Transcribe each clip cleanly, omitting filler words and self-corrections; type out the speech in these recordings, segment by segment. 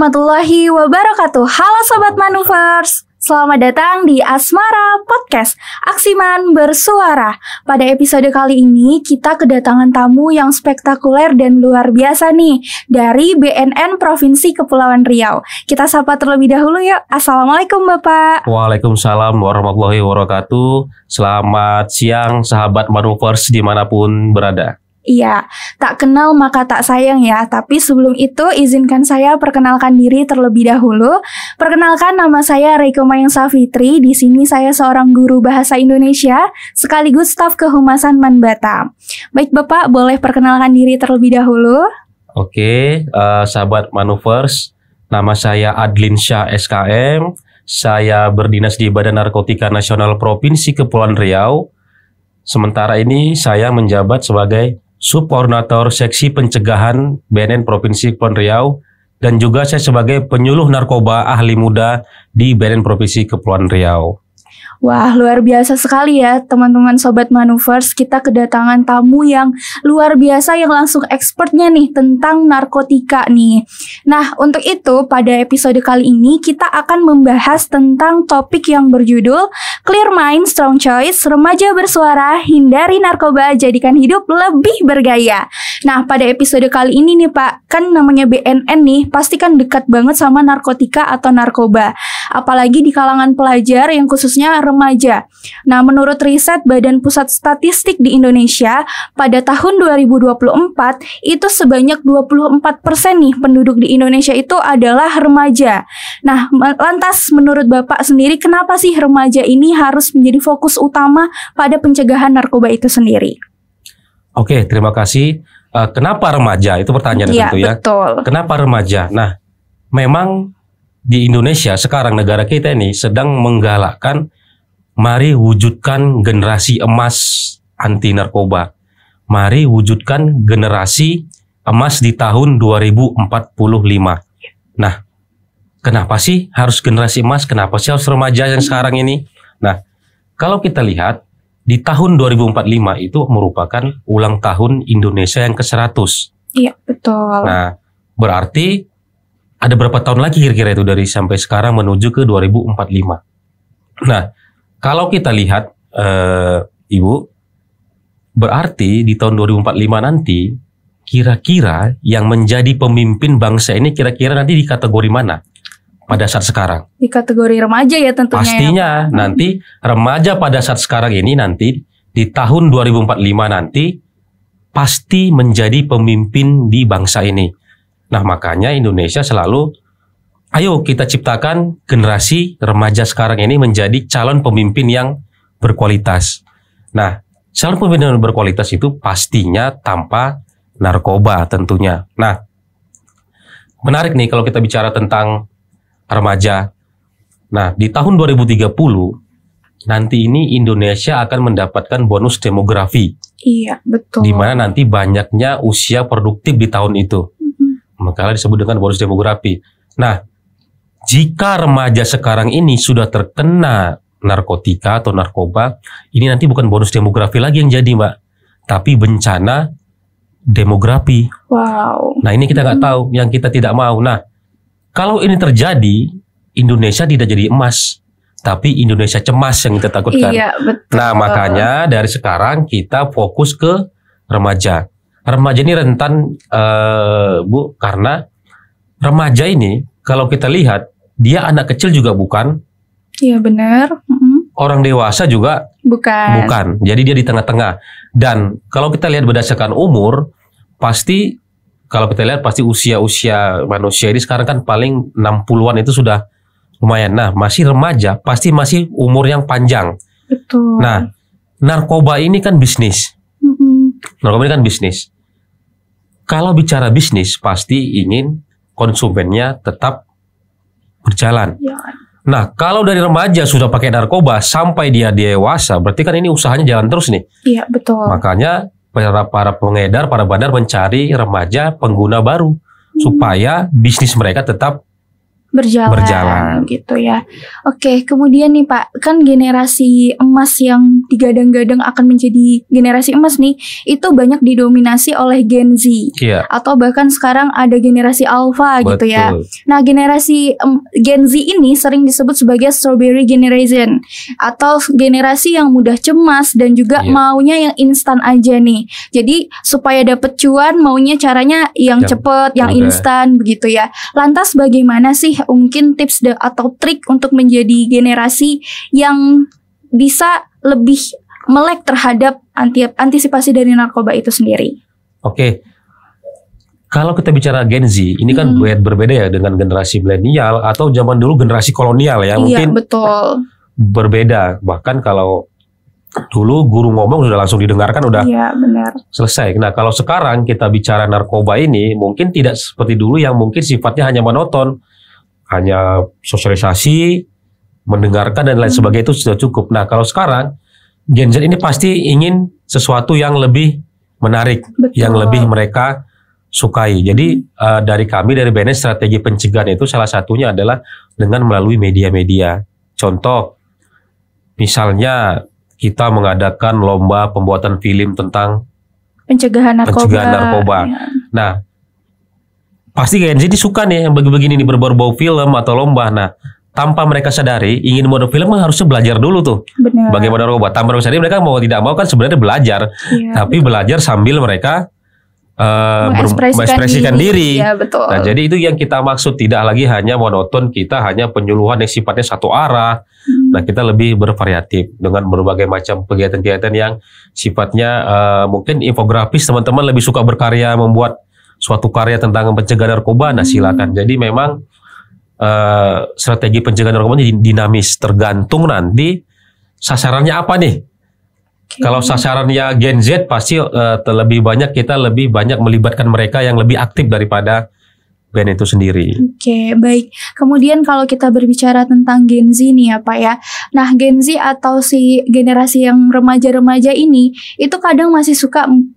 warahmatullahi wabarakatuh. Halo Sobat Manuvers, selamat datang di Asmara Podcast, Aksiman Bersuara. Pada episode kali ini kita kedatangan tamu yang spektakuler dan luar biasa nih, dari BNN Provinsi Kepulauan Riau. Kita sapa terlebih dahulu yuk. Assalamualaikum Bapak. Waalaikumsalam warahmatullahi wabarakatuh. Selamat siang sahabat Manuvers dimanapun berada. Iya, tak kenal maka tak sayang ya. Tapi sebelum itu izinkan saya perkenalkan diri terlebih dahulu. Perkenalkan, nama saya Reiko Mayang Safitri. Di sini saya seorang guru bahasa Indonesia sekaligus staf kehumasan Man Batam. Baik Bapak, boleh perkenalkan diri terlebih dahulu? Oke, sahabat Manuvers, nama saya Adlin Syah SKM. Saya berdinas di Badan Narkotika Nasional Provinsi Kepulauan Riau. Sementara ini saya menjabat sebagai Subkoordinator Seksi Pencegahan BNN Provinsi Kepulauan Riau, dan juga saya sebagai penyuluh narkoba ahli muda di BNN Provinsi Kepulauan Riau. Wah, luar biasa sekali ya teman-teman Sobat Manuvers. Kita kedatangan tamu yang luar biasa yang langsung expertnya nih tentang narkotika nih. Nah, untuk itu pada episode kali ini kita akan membahas tentang topik yang berjudul Clear Mind, Strong Choice, Remaja Bersuara, Hindari Narkoba, Jadikan Hidup Lebih Bergaya. Nah, pada episode kali ini nih Pak, kan namanya BNN nih, pasti kan dekat banget sama narkotika atau narkoba. Apalagi di kalangan pelajar yang khususnya remaja. Nah, menurut riset Badan Pusat Statistik di Indonesia, pada tahun 2024 itu sebanyak 24% nih penduduk di Indonesia itu adalah remaja. Nah, lantas menurut Bapak sendiri, kenapa sih remaja ini harus menjadi fokus utama pada pencegahan narkoba itu sendiri? Oke, terima kasih. Kenapa remaja? Itu pertanyaan tentu ya. Betul. Kenapa remaja? Nah, memang di Indonesia sekarang negara kita ini sedang menggalakkan mari wujudkan generasi emas anti narkoba. Mari wujudkan generasi emas di tahun 2045. Nah, kenapa sih harus generasi emas? Kenapa sih harus remaja yang sekarang ini? Nah, kalau kita lihat di tahun 2045 itu merupakan ulang tahun Indonesia yang ke-100. Iya, betul. Nah, berarti ada berapa tahun lagi kira-kira itu dari sampai sekarang menuju ke 2045. Nah, kalau kita lihat Ibu, berarti di tahun 2045 nanti kira-kira yang menjadi pemimpin bangsa ini kira-kira nanti di kategori mana pada saat sekarang? Di kategori remaja ya tentunya. Pastinya ya. Nanti remaja pada saat sekarang ini nanti di tahun 2045 nanti pasti menjadi pemimpin di bangsa ini. Nah, makanya Indonesia selalu, ayo kita ciptakan generasi remaja sekarang ini menjadi calon pemimpin yang berkualitas. Nah, calon pemimpin yang berkualitas itu pastinya tanpa narkoba tentunya. Nah, menarik nih kalau kita bicara tentang remaja. Nah, di tahun 2030 nanti ini Indonesia akan mendapatkan bonus demografi. Iya, betul. Di mana nanti banyaknya usia produktif di tahun itu. Makanya disebut dengan bonus demografi. Nah, jika remaja sekarang ini sudah terkena narkotika atau narkoba, ini nanti bukan bonus demografi lagi yang jadi, Mbak, tapi bencana demografi. Wow. Nah, ini kita nggak tahu, yang kita tidak mau. Nah, kalau ini terjadi, Indonesia tidak jadi emas, tapi Indonesia cemas yang kita takutkan. Iya, betul. Nah, makanya dari sekarang kita fokus ke remaja. Remaja ini rentan, Bu, karena remaja ini kalau kita lihat dia anak kecil juga bukan. Iya, benar. Orang dewasa juga bukan. Jadi dia di tengah-tengah. Dan kalau kita lihat berdasarkan umur, pasti kalau kita lihat pasti usia manusia ini sekarang kan paling 60-an itu sudah lumayan. Nah, masih remaja, pasti masih umur yang panjang. Betul. Nah, narkoba ini kan bisnis. Narkoba ini kan bisnis. Kalau bicara bisnis, pasti ingin konsumennya tetap berjalan. Ya. Nah, kalau dari remaja sudah pakai narkoba sampai dia dewasa, berarti kan ini usahanya jalan terus nih. Iya, betul. Makanya para pengedar, para bandar mencari remaja pengguna baru supaya bisnis mereka tetap berjalan gitu ya. Oke, kemudian nih Pak, kan generasi emas yang digadang-gadang akan menjadi generasi emas nih, itu banyak didominasi oleh Gen Z. Iya. Atau bahkan sekarang ada generasi Alpha gitu ya. Betul. Nah, generasi Gen Z ini sering disebut sebagai strawberry generation atau generasi yang mudah cemas dan juga Iya. maunya yang instan aja nih. Jadi supaya dapet cuan maunya caranya yang Yang cepet, yang mudah. instan begitu ya. Lantas bagaimana sih mungkin tips atau trik untuk menjadi generasi yang bisa lebih melek terhadap antisipasi dari narkoba itu sendiri? Oke. Kalau kita bicara Gen Z, ini kan berbeda ya dengan generasi milenial atau zaman dulu generasi kolonial ya. Iya, Mungkin betul. berbeda. Bahkan kalau dulu guru ngomong sudah langsung didengarkan, udah Iya, benar. selesai. Nah, kalau sekarang kita bicara narkoba ini, mungkin tidak seperti dulu yang mungkin sifatnya hanya monoton. Hanya sosialisasi, mendengarkan dan lain sebagainya itu sudah cukup. Nah, kalau sekarang, Gen Z ini pasti ingin sesuatu yang lebih menarik, Betul. yang lebih mereka sukai. Jadi dari kami, dari BNS, strategi pencegahan itu salah satunya adalah dengan melalui media-media. Contoh, misalnya kita mengadakan lomba pembuatan film tentang Pencegahan narkoba. Ya. Nah, pasti Gen Z ini suka nih yang begini-begini nih, berbau film atau lomba. Nah, tanpa mereka sadari, ingin membuat film kan harusnya belajar dulu tuh. Benar. Bagaimana narkoba. Tanpa mereka sadari, mereka mau tidak mau kan sebenarnya belajar. Iya, Tapi belajar sambil mereka mengekspresikan diri. Iya, betul. Nah, jadi itu yang kita maksud, tidak lagi hanya monoton, kita hanya penyuluhan yang sifatnya satu arah. Nah, kita lebih bervariatif dengan berbagai macam kegiatan-kegiatan yang sifatnya mungkin infografis. Teman-teman lebih suka berkarya, membuat suatu karya tentang pencegahan narkoba. Nah, silakan. Jadi memang strategi pencegahan narkoba ini dinamis, tergantung nanti sasarannya apa nih. Kalau sasarannya Gen Z pasti lebih banyak melibatkan mereka yang lebih aktif daripada band itu sendiri. Oke, baik. Kemudian kalau kita berbicara tentang Gen Z nih ya Pak ya. Nah, Gen Z atau si generasi yang remaja-remaja ini itu kadang masih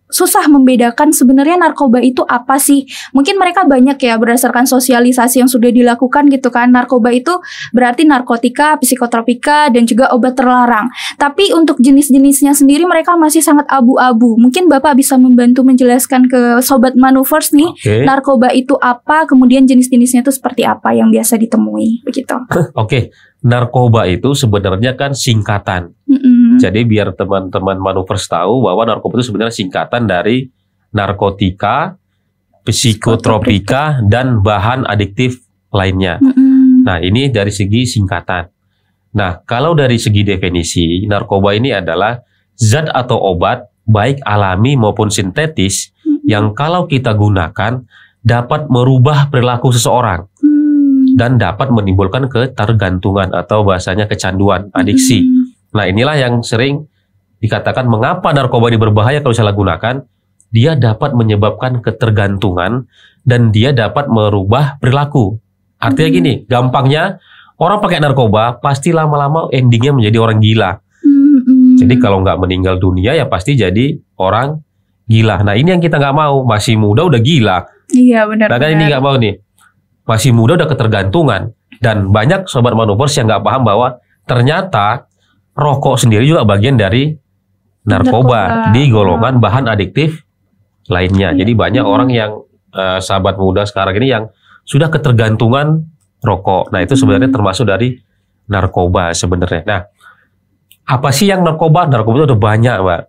susah membedakan sebenarnya narkoba itu apa sih. Mungkin mereka banyak ya berdasarkan sosialisasi yang sudah dilakukan gitu kan. Narkoba itu berarti narkotika, psikotropika, dan juga obat terlarang. Tapi untuk jenis-jenisnya sendiri mereka masih sangat abu-abu. Mungkin Bapak bisa membantu menjelaskan ke Sobat Manuvers nih, narkoba itu apa, kemudian jenis-jenisnya itu seperti apa yang biasa ditemui, begitu. Oke, narkoba itu sebenarnya kan singkatan. Jadi biar teman-teman Manuvers tahu bahwa narkoba itu sebenarnya singkatan dari narkotika, psikotropika, dan bahan adiktif lainnya. Nah, ini dari segi singkatan. Nah, kalau dari segi definisi, narkoba ini adalah zat atau obat, baik alami maupun sintetis, yang kalau kita gunakan dapat merubah perilaku seseorang dan dapat menimbulkan ketergantungan atau bahasanya kecanduan, adiksi. Nah, inilah yang sering dikatakan mengapa narkoba ini berbahaya kalau disalahgunakan. Dia dapat menyebabkan ketergantungan dan dia dapat merubah perilaku. Artinya gini, gampangnya orang pakai narkoba pasti lama-lama endingnya menjadi orang gila. Jadi kalau nggak meninggal dunia ya pasti jadi orang gila. Nah, ini yang kita nggak mau. Masih muda udah gila. Iya, benar. Nah, kan ini nggak mau nih. Masih muda udah ketergantungan. Dan banyak Sobat Manuvers yang nggak paham bahwa ternyata rokok sendiri juga bagian dari narkoba di golongan bahan adiktif lainnya. Jadi banyak orang yang sahabat muda sekarang ini yang sudah ketergantungan rokok. Nah, itu sebenarnya termasuk dari narkoba sebenarnya. Nah, apa sih yang narkoba? Narkoba itu ada banyak, Mbak.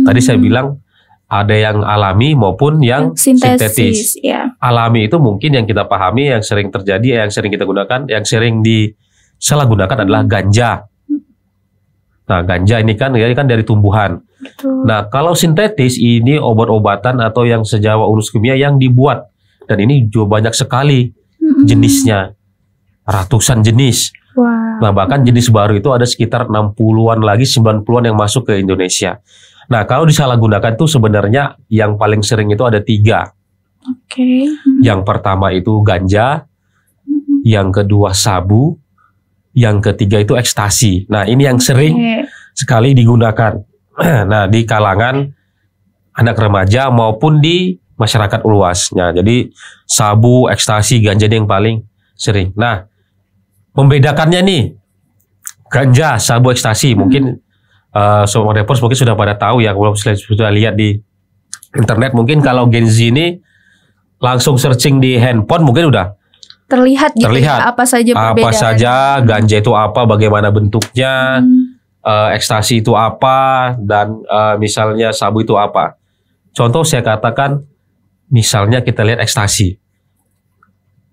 Tadi saya bilang ada yang alami maupun yang sintetis. Ya. Alami itu mungkin yang kita pahami, yang sering terjadi, yang sering kita gunakan, yang sering disalahgunakan adalah ganja. Nah, ganja ini kan dari tumbuhan. Betul. Nah, kalau sintetis ini obat-obatan atau yang sejawa urus kimia yang dibuat. Dan ini juga banyak sekali jenisnya. Ratusan jenis. Wow. Nah, bahkan jenis baru itu ada sekitar 60-an lagi, 90-an yang masuk ke Indonesia. Nah, kalau disalahgunakan tuh sebenarnya yang paling sering itu ada 3. Oke. Yang pertama itu ganja, yang kedua sabu, yang ketiga itu ekstasi. Nah, ini yang sering sekali digunakan. Nah, di kalangan anak remaja maupun di masyarakat luas. Nah, jadi sabu, ekstasi, ganja ini yang paling sering. Nah, membedakannya nih, ganja, sabu, ekstasi mungkin Sobat Manuvers mungkin sudah pada tahu ya, kalau sudah lihat di internet, mungkin kalau Gen Z ini langsung searching di handphone mungkin udah terlihat gitu terlihat ya, apa saja perbedaan. Apa saja, ganja itu apa, bagaimana bentuknya, ekstasi itu apa, dan misalnya sabu itu apa. Contoh saya katakan, misalnya kita lihat ekstasi.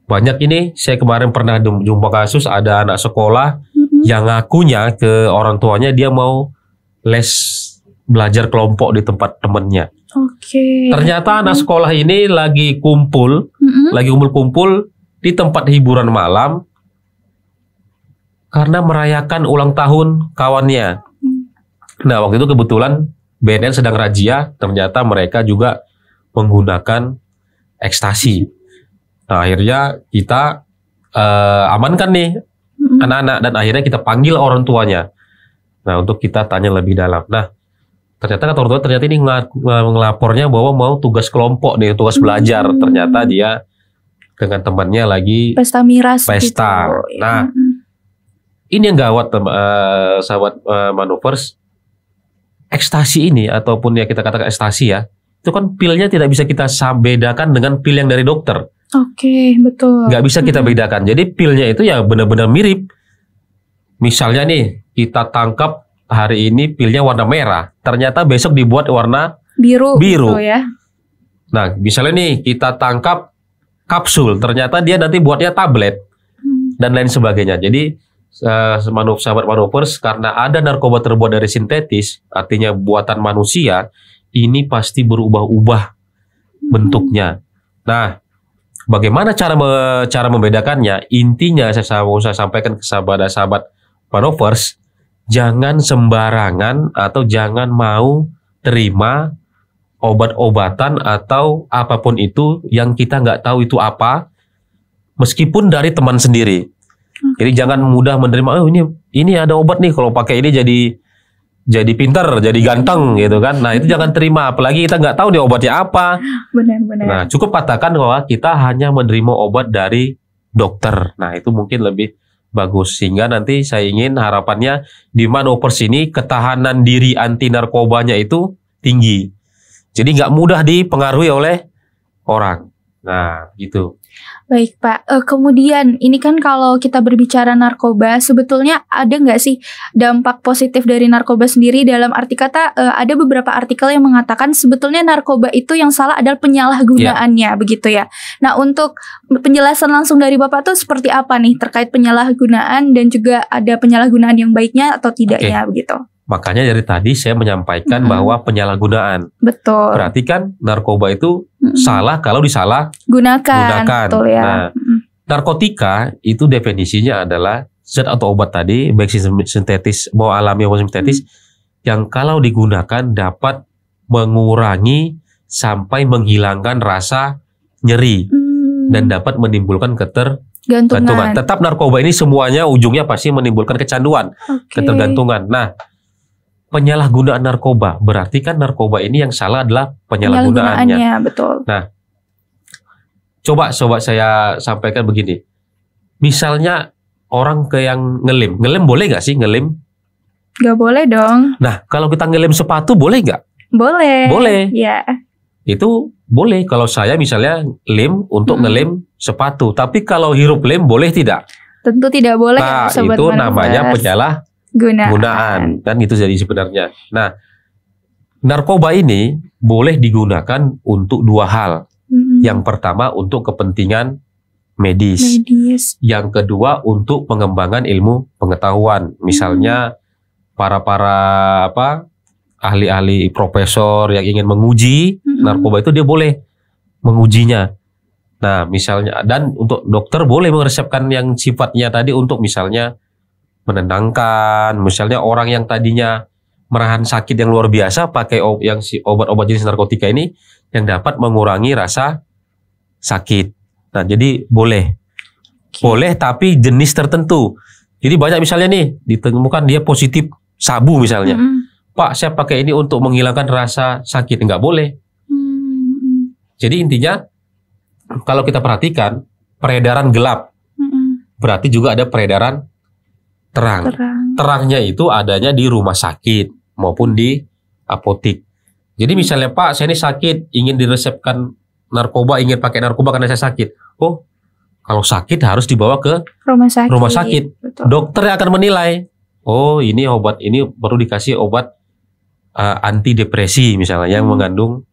Banyak ini, saya kemarin pernah jumpa kasus ada anak sekolah yang ngakunya ke orang tuanya dia mau les belajar kelompok di tempat temennya. Ternyata anak sekolah ini lagi kumpul di tempat hiburan malam karena merayakan ulang tahun kawannya. Nah, waktu itu kebetulan BNN sedang razia, ternyata mereka juga menggunakan ekstasi. Nah, akhirnya kita amankan nih anak-anak, dan akhirnya kita panggil orang tuanya. Nah, untuk kita tanya lebih dalam. Nah, ternyata orang tua ternyata ini ngelapornya bahwa mau tugas kelompok nih, tugas belajar. Ternyata dia dengan temannya lagi pesta miras. Pesta. Gitu. Nah, ini yang gawat, sahabat Manuvers. Ekstasi ini, ataupun ya kita katakan ekstasi ya, itu kan pilnya tidak bisa kita bedakan dengan pil yang dari dokter. Betul. Nggak bisa kita bedakan. Jadi pilnya itu ya benar-benar mirip. Misalnya nih, kita tangkap hari ini pilnya warna merah, ternyata besok dibuat warna biru. Gitu ya. Nah, misalnya nih kita tangkap kapsul, ternyata dia nanti buatnya tablet dan lain sebagainya. Jadi sahabat Manuvers, karena ada narkoba terbuat dari sintetis, artinya buatan manusia, ini pasti berubah-ubah bentuknya. Nah, bagaimana cara membedakannya? Intinya saya sampaikan ke sahabat Manuvers, jangan sembarangan atau jangan mau terima obat-obatan atau apapun itu yang kita nggak tahu itu apa, meskipun dari teman sendiri. Jadi jangan mudah menerima, oh ini ada obat nih, kalau pakai ini jadi pintar, jadi ganteng gitu kan. Nah, itu jangan terima, apalagi kita nggak tahu nih obatnya apa. Benar-benar. Nah, cukup katakan bahwa kita hanya menerima obat dari dokter. Nah, itu mungkin lebih bagus. Sehingga nanti saya ingin harapannya di Manuvers ini ketahanan diri anti narkobanya itu tinggi. Jadi nggak mudah dipengaruhi oleh orang. Nah, gitu. Baik Pak, kemudian ini kan kalau kita berbicara narkoba, sebetulnya ada nggak sih dampak positif dari narkoba sendiri? Dalam arti kata, ada beberapa artikel yang mengatakan sebetulnya narkoba itu yang salah adalah penyalahgunaannya, begitu ya. Nah, untuk penjelasan langsung dari Bapak tuh seperti apa nih terkait penyalahgunaan, dan juga ada penyalahgunaan yang baiknya atau tidaknya, begitu? Makanya dari tadi saya menyampaikan bahwa penyalahgunaan. Betul. Berarti kan narkoba itu salah kalau disalahgunakan. Betul ya. Nah, narkotika itu definisinya adalah zat atau obat tadi, baik sintetis, mau alami maupun sintetis, yang kalau digunakan dapat mengurangi sampai menghilangkan rasa nyeri dan dapat menimbulkan ketergantungan. Tetap narkoba ini semuanya ujungnya pasti menimbulkan kecanduan, ketergantungan. Nah, penyalahgunaan narkoba, berarti kan narkoba ini yang salah adalah penyalahgunaannya. Betul. Nah, coba saya sampaikan begini. Misalnya orang yang ngelem boleh nggak sih ngelem? Nggak boleh dong. Nah, kalau kita ngelem sepatu boleh nggak? Boleh. Boleh. Ya. Itu boleh kalau saya misalnya lem untuk ngelem sepatu. Tapi kalau hirup lem boleh tidak? Tentu tidak boleh. Nah, itu namanya penyalahgunaan, kan itu jadi sebenarnya. Nah, narkoba ini boleh digunakan untuk dua hal. Yang pertama untuk kepentingan medis. Yang kedua untuk pengembangan ilmu pengetahuan. Misalnya para ahli-ahli profesor yang ingin menguji narkoba itu dia boleh mengujinya. Nah, misalnya, dan untuk dokter boleh meresepkan yang sifatnya tadi untuk misalnya menenangkan, misalnya orang yang tadinya merasakan sakit yang luar biasa pakai obat-obat jenis narkotika ini yang dapat mengurangi rasa sakit. Nah, jadi boleh tapi jenis tertentu. Jadi banyak misalnya nih ditemukan dia positif sabu misalnya, Pak saya pakai ini untuk menghilangkan rasa sakit, nggak boleh. Jadi intinya kalau kita perhatikan peredaran gelap, berarti juga ada peredaran terang. Terangnya itu adanya di rumah sakit. maupun di apotik. Jadi misalnya Pak, saya ini sakit, ingin diresepkan narkoba, ingin pakai narkoba karena saya sakit. Oh, kalau sakit harus dibawa ke rumah sakit. Betul. Dokter yang akan menilai. Oh, ini obat ini perlu dikasih obat anti depresi misalnya yang mengandung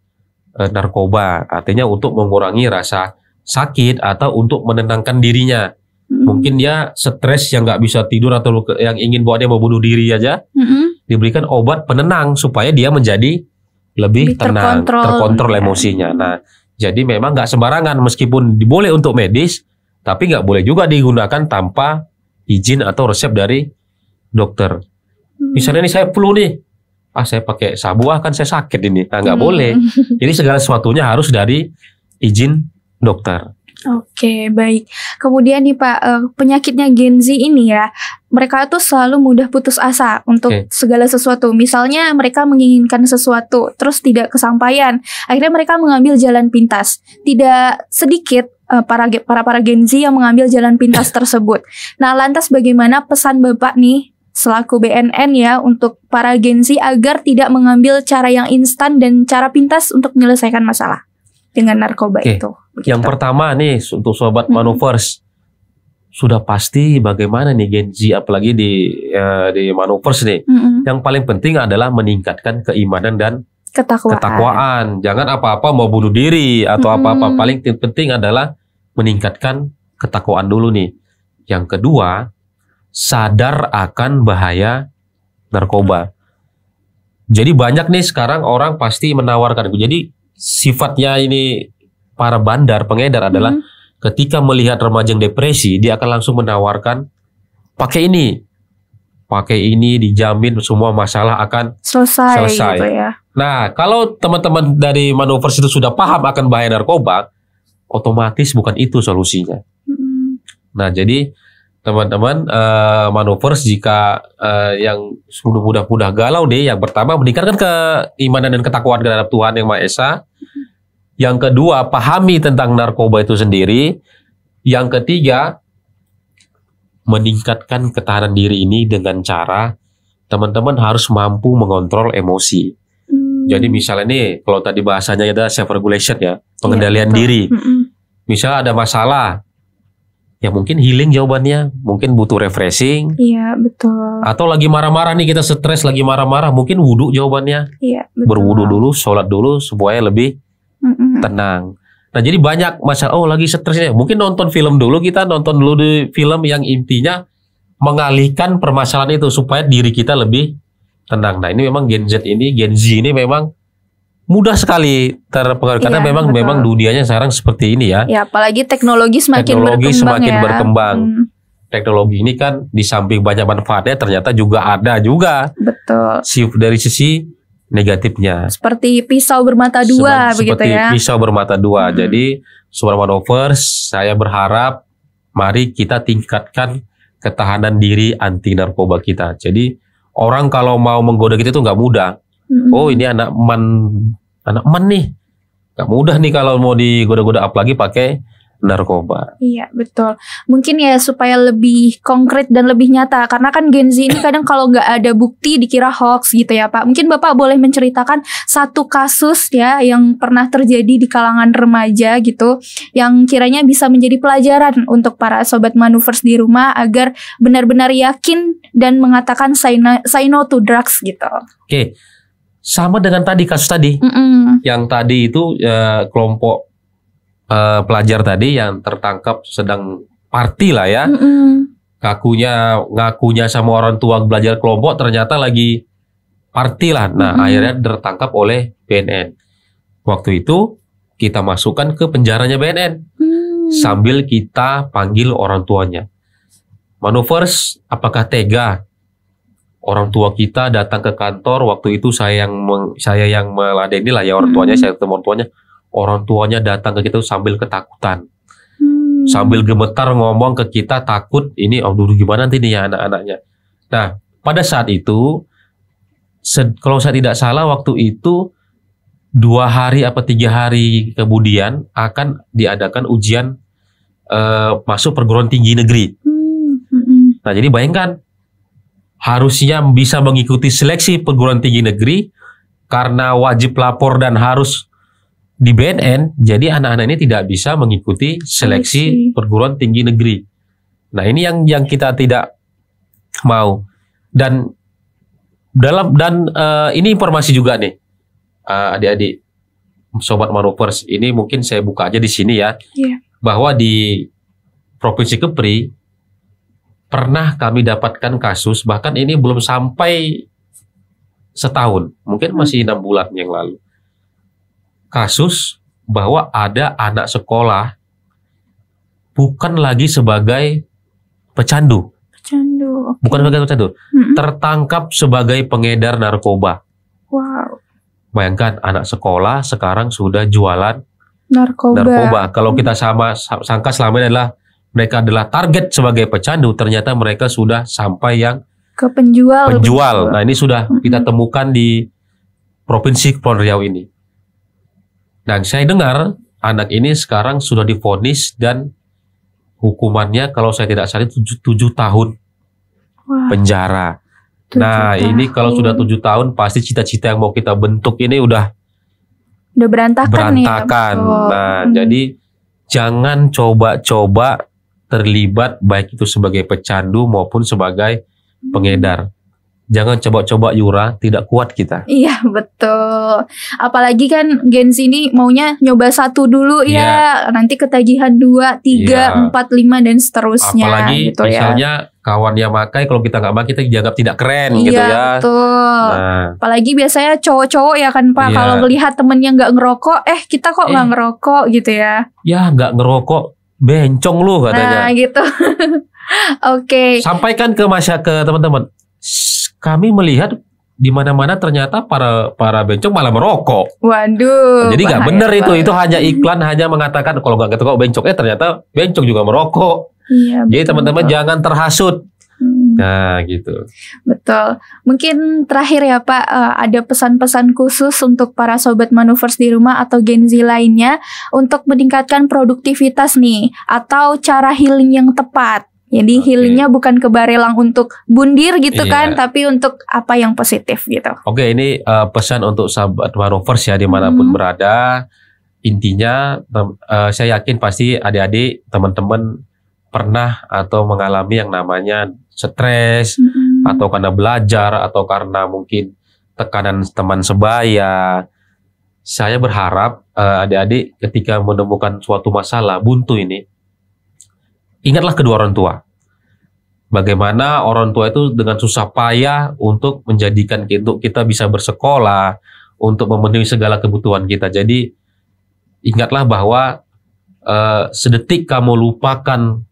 narkoba. Artinya untuk mengurangi rasa sakit atau untuk menenangkan dirinya. Mungkin dia stres yang nggak bisa tidur atau yang ingin buat dia mau bunuh diri aja. Diberikan obat penenang supaya dia menjadi lebih tenang, terkontrol emosinya. Nah, jadi memang nggak sembarangan meskipun boleh untuk medis, tapi nggak boleh juga digunakan tanpa izin atau resep dari dokter. Misalnya ini saya flu nih, saya pakai sabu kan saya sakit ini, nggak boleh. Jadi segala sesuatunya harus dari izin dokter. Oke, baik. Kemudian nih Pak, penyakitnya Gen Z ini ya, mereka tuh selalu mudah putus asa untuk segala sesuatu. Misalnya mereka menginginkan sesuatu, terus tidak kesampaian. Akhirnya mereka mengambil jalan pintas. Tidak sedikit para Gen Z yang mengambil jalan pintas tersebut. Nah, lantas bagaimana pesan Bapak nih selaku BNN ya untuk para Gen Z agar tidak mengambil cara yang instan dan cara pintas untuk menyelesaikan masalah dengan narkoba itu? Begitu. Yang pertama nih untuk sobat Manuvers, sudah pasti bagaimana nih Gen Z apalagi di Manuvers nih. Yang paling penting adalah meningkatkan keimanan dan ketakwaan. Jangan apa-apa mau bunuh diri atau apa-apa. Paling penting adalah meningkatkan ketakwaan dulu nih. Yang kedua, sadar akan bahaya narkoba. Jadi banyak nih sekarang orang pasti menawarkan. Jadi sifatnya ini para bandar pengedar adalah ketika melihat remaja yang depresi, dia akan langsung menawarkan pakai ini dijamin semua masalah akan selesai. Gitu ya. Nah, kalau teman-teman dari Manuvers itu sudah paham akan bahaya narkoba, otomatis bukan itu solusinya. Nah, jadi teman-teman Manuvers jika yang mudah galau deh, yang pertama meningkatkan keimanan dan ketakwaan terhadap Tuhan Yang Maha Esa. Yang kedua, pahami tentang narkoba itu sendiri. Yang ketiga, meningkatkan ketahanan diri ini dengan cara teman-teman harus mampu mengontrol emosi. Jadi misalnya nih, kalau tadi bahasanya ada self-regulation ya, pengendalian diri. Misalnya ada masalah, ya mungkin healing jawabannya, mungkin butuh refreshing. Iya, betul. Atau lagi marah-marah nih, kita stres lagi marah-marah, mungkin wudhu jawabannya. Iya, betul. Berwudhu dulu, sholat dulu supaya lebih tenang. Nah, jadi banyak masalah. Oh, lagi stres ya. Mungkin nonton film dulu, kita nonton dulu di film yang intinya mengalihkan permasalahan itu supaya diri kita lebih tenang. Nah, ini memang Gen Z ini memang mudah sekali terpengaruh karena memang dunianya sekarang seperti ini ya. Ya, apalagi teknologi semakin berkembang. Teknologi ini kan di samping banyak manfaatnya ternyata juga ada juga. Betul. Dari sisi negatifnya. Seperti pisau bermata dua begitu ya. Seperti pisau bermata dua. Jadi Sobat Manuvers, saya berharap mari kita tingkatkan ketahanan diri anti narkoba kita. Jadi orang kalau mau menggoda kita itu nggak mudah. Oh, ini anak man nih. Nggak mudah nih kalau mau digoda-goda, apalagi pakai narkoba. Iya, betul. Mungkin ya supaya lebih konkret dan lebih nyata, karena kan Gen Z ini kadang kalau nggak ada bukti dikira hoax gitu ya Pak. Mungkin Bapak boleh menceritakan satu kasus ya yang pernah terjadi di kalangan remaja gitu, yang kiranya bisa menjadi pelajaran untuk para Sobat Manuvers di rumah agar benar-benar yakin dan mengatakan say no to drugs gitu. Oke, sama dengan tadi kasus tadi. Yang tadi itu kelompok pelajar tadi yang tertangkap sedang party lah ya. Ngakunya sama orang tua belajar kelompok, ternyata lagi party lah. Nah, akhirnya tertangkap oleh BNN. Waktu itu kita masukkan ke penjaranya BNN sambil kita panggil orang tuanya. Manuvers, apakah tega orang tua kita datang ke kantor? Waktu itu saya yang meladeni lah ya orang tuanya, saya ketemu orang tuanya. Orang tuanya datang ke kita sambil ketakutan, sambil gemetar ngomong ke kita, takut ini dulu gimana nanti nih ya anak-anaknya. Nah, pada saat itu, kalau saya tidak salah waktu itu 2 hari atau 3 hari kemudian akan diadakan ujian masuk perguruan tinggi negeri. Nah, jadi bayangkan harusnya bisa mengikuti seleksi perguruan tinggi negeri karena wajib lapor dan harus di BNN, jadi anak-anak ini tidak bisa mengikuti seleksi perguruan tinggi negeri. Nah, ini yang kita tidak mau. Dan ini informasi juga nih, adik-adik Sobat Manuvers, ini mungkin saya buka aja di sini ya, bahwa di Provinsi Kepri pernah kami dapatkan kasus, bahkan ini belum sampai setahun, mungkin masih 6 bulan yang lalu, kasus bahwa ada anak sekolah bukan lagi sebagai pecandu, bukan sebagai pecandu, tertangkap sebagai pengedar narkoba. Wow. Bayangkan anak sekolah sekarang sudah jualan narkoba. Kalau kita sangka selama ini adalah mereka adalah target sebagai pecandu, ternyata mereka sudah sampai yang ke penjual. Nah, ini sudah kita temukan di Provinsi Kepulauan Riau ini. Dan saya dengar anak ini sekarang sudah divonis dan hukumannya kalau saya tidak salah 7 tahun penjara. Nah, ini kalau sudah 7 tahun pasti cita-cita yang mau kita bentuk ini udah berantakan. Nih, nah, jadi jangan coba-coba terlibat baik itu sebagai pecandu maupun sebagai pengedar. Jangan coba-coba Yura, tidak kuat kita. Iya, betul. Apalagi kan Gen Z ini maunya nyoba 1 dulu ya, nanti ketagihan 2, 3, 4, 5 dan seterusnya. Apalagi gitu misalnya kawannya makai, kalau kita nggak makai kita dianggap tidak keren gitu ya. Iya, betul. Nah. Apalagi biasanya cowok-cowok ya kan Pak, kalau melihat temennya nggak ngerokok, kita kok nggak ngerokok gitu ya. Ya, nggak ngerokok, bencong lu katanya. Nah, gitu. Oke. Sampaikan ke teman-teman. Kami melihat di mana-mana ternyata para bencong malah merokok. Waduh. Jadi nggak benar itu hanya iklan, hanya mengatakan kalau nggak ngerokok bencong, ternyata bencong juga merokok. Iya, jadi teman-teman jangan terhasut. Nah, gitu. Betul. Mungkin terakhir ya Pak, ada pesan-pesan khusus untuk para Sobat Manuvers di rumah atau Gen Z lainnya untuk meningkatkan produktivitas nih, atau cara healing yang tepat. Jadi healingnya bukan ke barelang untuk bundir gitu kan, tapi untuk apa yang positif gitu. Oke, ini pesan untuk Sobat Manuvers ya dimanapun berada. Intinya saya yakin pasti adik-adik, teman-teman pernah atau mengalami yang namanya stres, atau karena belajar, atau karena mungkin tekanan teman sebaya. Saya berharap adik-adik ketika menemukan suatu masalah buntu ini, ingatlah kedua orang tua. Bagaimana orang tua itu dengan susah payah untuk menjadikan kita bisa bersekolah, untuk memenuhi segala kebutuhan kita. Jadi ingatlah bahwa sedetik kamu lupakan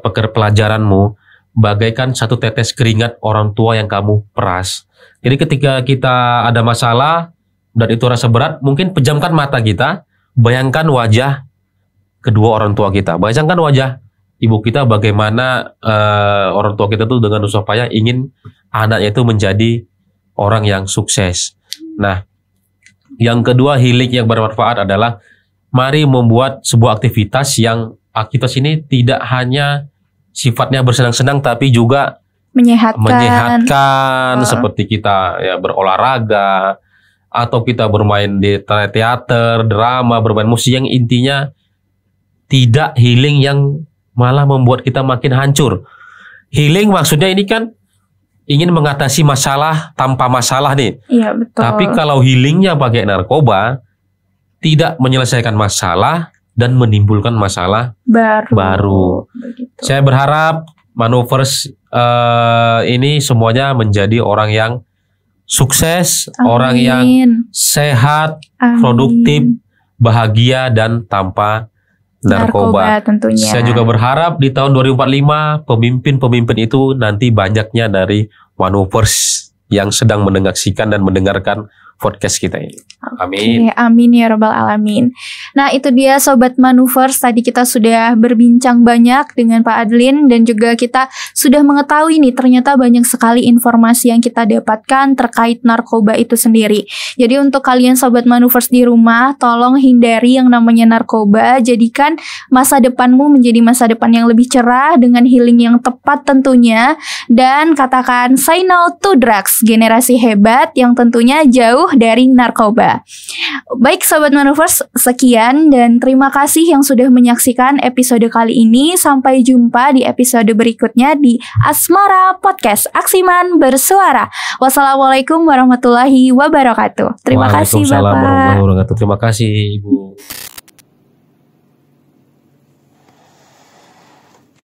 pelajaranmu, bagaikan satu tetes keringat orang tua yang kamu peras. Jadi ketika kita ada masalah dan itu rasa berat, mungkin pejamkan mata kita, bayangkan wajah kedua orang tua kita, bayangkan wajah ibu kita, bagaimana orang tua kita tuh dengan susah payah ingin anaknya itu menjadi orang yang sukses. Nah, yang kedua healing yang bermanfaat adalah mari membuat sebuah aktivitas yang aktivitas ini tidak hanya sifatnya bersenang-senang tapi juga menyehatkan seperti kita ya berolahraga, atau kita bermain di teater, drama, bermain musik yang intinya tidak healing yang malah membuat kita makin hancur. Healing maksudnya ini kan ingin mengatasi masalah tanpa masalah nih. Iya, betul. Tapi kalau healingnya pakai narkoba, tidak menyelesaikan masalah dan menimbulkan masalah baru. Saya berharap Manuvers ini semuanya menjadi orang yang sukses, orang yang sehat, produktif, bahagia, dan tanpa narkoba tentunya. Saya juga berharap di tahun 2045 pemimpin-pemimpin itu nanti banyaknya dari Manuvers yang sedang mendengarkan dan mendengarkan podcast kita ini. Oke, Amin. amin ya rabbal alamin. Nah, itu dia Sobat Manuvers, tadi kita sudah berbincang banyak dengan Pak Adlin dan juga kita sudah mengetahui nih ternyata banyak sekali informasi yang kita dapatkan terkait narkoba itu sendiri. Jadi untuk kalian Sobat Manuvers di rumah, tolong hindari yang namanya narkoba, jadikan masa depanmu menjadi masa depan yang lebih cerah dengan healing yang tepat tentunya, dan katakan say no to drugs, generasi hebat yang tentunya jauh dari narkoba. Baik Sobat Manuvers, sekian dan terima kasih yang sudah menyaksikan episode kali ini. Sampai jumpa di episode berikutnya di Asmara Podcast Aksiman Bersuara. Wassalamualaikum warahmatullahi wabarakatuh. Terima kasih Bapak. Waalaikumsalam warahmatullahi wabarakatuh. Terima kasih Ibu.